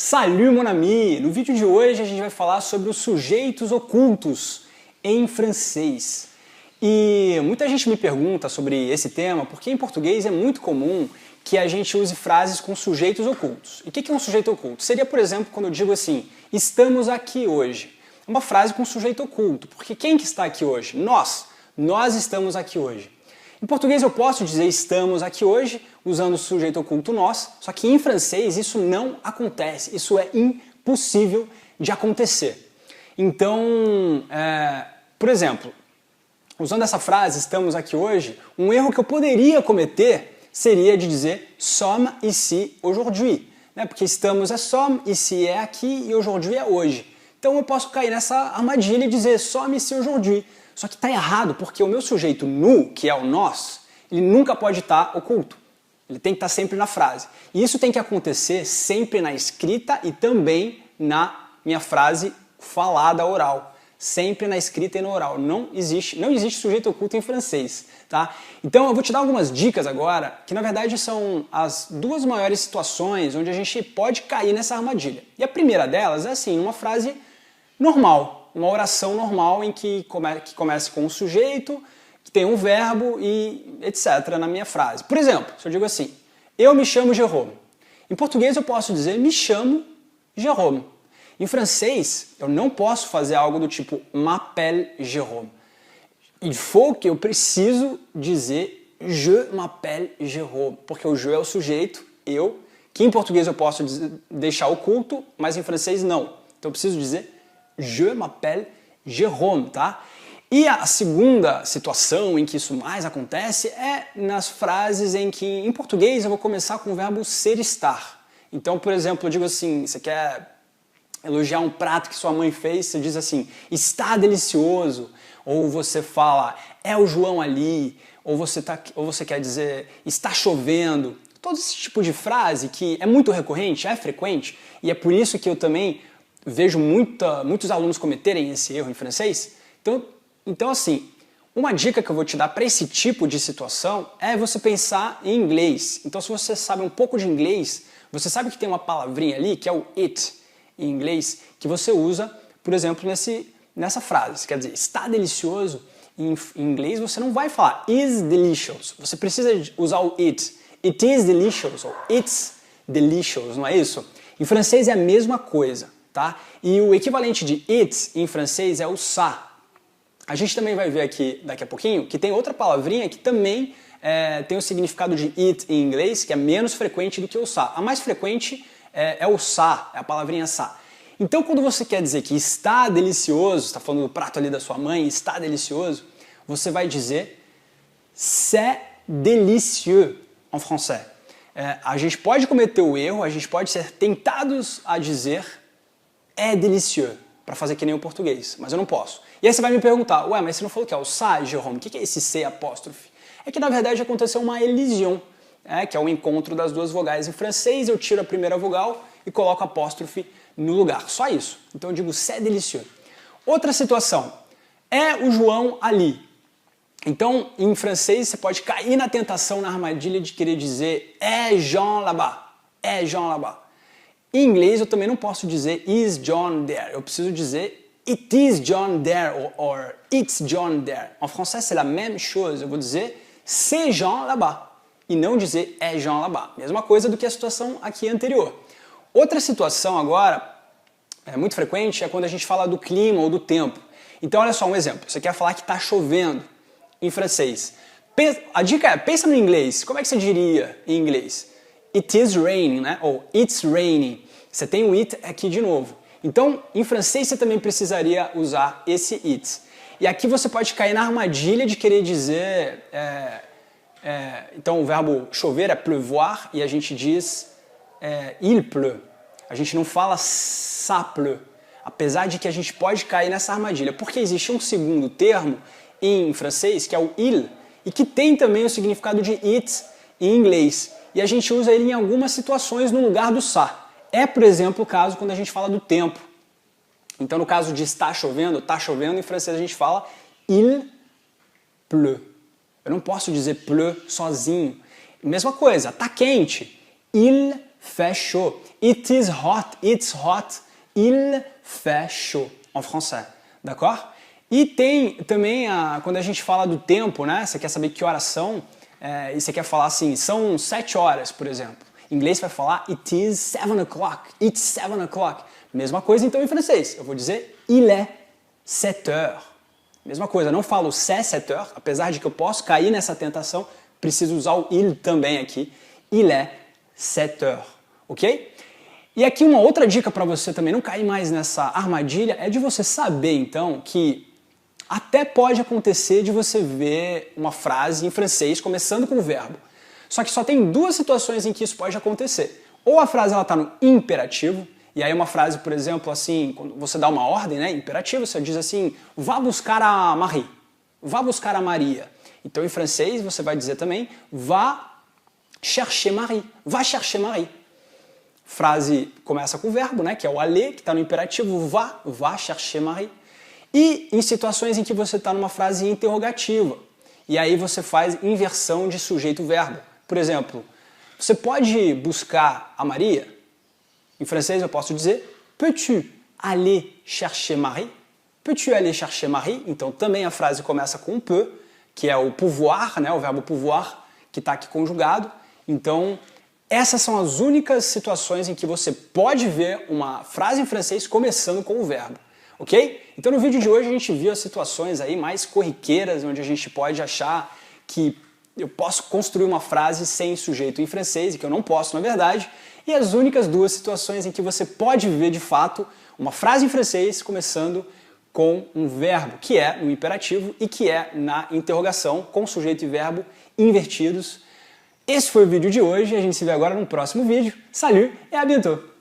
Salut mon ami! No vídeo de hoje a gente vai falar sobre os sujeitos ocultos em francês. E muita gente me pergunta sobre esse tema porque em português é muito comum que a gente use frases com sujeitos ocultos. E o que é um sujeito oculto? Seria, por exemplo, quando eu digo assim, estamos aqui hoje. É uma frase com sujeito oculto, porque quem que está aqui hoje? Nós estamos aqui hoje. Em português eu posso dizer estamos aqui hoje, usando o sujeito oculto nós, só que em francês isso não acontece, isso é impossível de acontecer. Então, por exemplo, usando essa frase, estamos aqui hoje, um erro que eu poderia cometer seria de dizer sommes ici aujourd'hui, né? Porque estamos é sommes, ici é aqui e aujourd'hui é hoje. Então eu posso cair nessa armadilha e dizer sommes ici aujourd'hui. Só que está errado, porque o meu sujeito nu, que é o nós, ele nunca pode estar oculto. Ele tem que estar sempre na frase. E isso tem que acontecer sempre na escrita e também na minha frase falada oral. Sempre na escrita e no oral. Não existe sujeito oculto em francês. Tá? Então eu vou te dar algumas dicas agora, que na verdade são as duas maiores situações onde a gente pode cair nessa armadilha. E a primeira delas é assim, uma frase normal. Uma oração normal em que comece com um sujeito, que tem um verbo e etc. na minha frase. Por exemplo, se eu digo assim, eu me chamo Jérôme. Em português eu posso dizer me chamo Jérôme. Em francês eu não posso fazer algo do tipo m'appelle Jérôme. Eu preciso dizer je m'appelle Jérôme, porque o je é o sujeito, eu, que em português eu posso deixar oculto, mas em francês não. Então eu preciso dizer je m'appelle Jérôme, tá? E a segunda situação em que isso mais acontece é nas frases em que, em português, eu vou começar com o verbo ser estar. Então, por exemplo, eu digo assim, você quer elogiar um prato que sua mãe fez, você diz assim, está delicioso, ou você fala, é o João ali, ou você quer dizer, está chovendo. Todo esse tipo de frase que é muito recorrente, é frequente, e é por isso que eu também vejo muitos alunos cometerem esse erro em francês. Então, assim, uma dica que eu vou te dar para esse tipo de situação é você pensar em inglês. Então, se você sabe um pouco de inglês, você sabe que tem uma palavrinha ali, que é o it, em inglês, que você usa, por exemplo, nessa frase. Quer dizer, está delicioso. Em inglês, você não vai falar is delicious. Você precisa usar o it. It is delicious, ou it's delicious, não é isso? Em francês é a mesma coisa. Tá? E o equivalente de it em francês é o ça. A gente também vai ver aqui daqui a pouquinho que tem outra palavrinha que também tem o significado de it em inglês, que é menos frequente do que o ça. A mais frequente é o ça, é a palavrinha ça. Então quando você quer dizer que está delicioso, está falando do prato ali da sua mãe, está delicioso, você vai dizer c'est délicieux en français. A gente pode cometer o erro, a gente pode ser tentados a dizer é delicieux, para fazer que nem o português, mas eu não posso. E aí você vai me perguntar, ué, mas você não falou que é o ça, Jérôme? O que é esse C apóstrofe? É que na verdade aconteceu uma elision, que é o encontro das duas vogais em francês, eu tiro a primeira vogal e coloco apóstrofe no lugar, só isso. Então eu digo c'est délicieux. Outra situação, é o João ali. Então em francês você pode cair na tentação, na armadilha de querer dizer é Jean là-bas, é Jean là-bas. Em inglês eu também não posso dizer is John there, eu preciso dizer it is John there or it's John there. En français c'est la même chose, eu vou dizer c'est Jean là-bas e não dizer é Jean là-bas. Mesma coisa do que a situação aqui anterior. Outra situação agora, muito frequente, é quando a gente fala do clima ou do tempo. Então olha só um exemplo, você quer falar que está chovendo em francês. A dica é, pensa no inglês, como é que você diria em inglês? It is raining, né? Ou it's raining. Você tem o it aqui de novo. Então, em francês você também precisaria usar esse it. E aqui você pode cair na armadilha de querer dizer... então o verbo chover é pleuvoir e a gente diz il pleut. A gente não fala ça pleut. Apesar de que a gente pode cair nessa armadilha. Porque existe um segundo termo em francês, que é o il, e que tem também o significado de it em inglês. E a gente usa ele em algumas situações no lugar do ça. É, por exemplo, o caso quando a gente fala do tempo. Então, no caso de está chovendo, em francês a gente fala il pleut. Eu não posso dizer pleut sozinho. Mesma coisa, está quente, il fait chaud. It is hot, it's hot, il fait chaud, en français, d'accord? E tem também, quando a gente fala do tempo, né? Você quer saber que horas são, e você quer falar assim, são 7 horas, por exemplo. Em inglês vai falar it is 7 o'clock, it's 7 o'clock. Mesma coisa então em francês, eu vou dizer il est 7 heures. Mesma coisa, não falo c'est 7 heures, apesar de que eu posso cair nessa tentação, preciso usar o il também aqui. Il est 7 heures, ok? E aqui uma outra dica para você também não cair mais nessa armadilha é de você saber então que até pode acontecer de você ver uma frase em francês começando com o verbo. Só que só tem 2 situações em que isso pode acontecer. Ou a frase está no imperativo, e aí uma frase, por exemplo, assim, quando você dá uma ordem, né, imperativo, você diz assim, vá buscar a Marie, vá buscar a Maria. Então em francês você vai dizer também, vá chercher Marie, vá chercher Marie. Frase começa com o verbo, né, que é o aller, que está no imperativo, vá chercher Marie. E em situações em que você está numa frase interrogativa, e aí você faz inversão de sujeito-verbo. Por exemplo, você pode buscar a Maria? Em francês eu posso dizer peux-tu aller chercher Marie? Peux-tu aller chercher Marie? Então também a frase começa com peut, que é o pouvoir, né, o verbo pouvoir, que está aqui conjugado. Então essas são as únicas situações em que você pode ver uma frase em francês começando com o verbo. Ok? Então no vídeo de hoje a gente viu as situações aí mais corriqueiras, onde a gente pode achar que eu posso construir uma frase sem sujeito em francês, e que eu não posso na verdade, e as únicas 2 situações em que você pode ver de fato uma frase em francês começando com um verbo, que é no imperativo e que é na interrogação, com sujeito e verbo invertidos. Esse foi o vídeo de hoje, a gente se vê agora no próximo vídeo. Salut et à bientôt!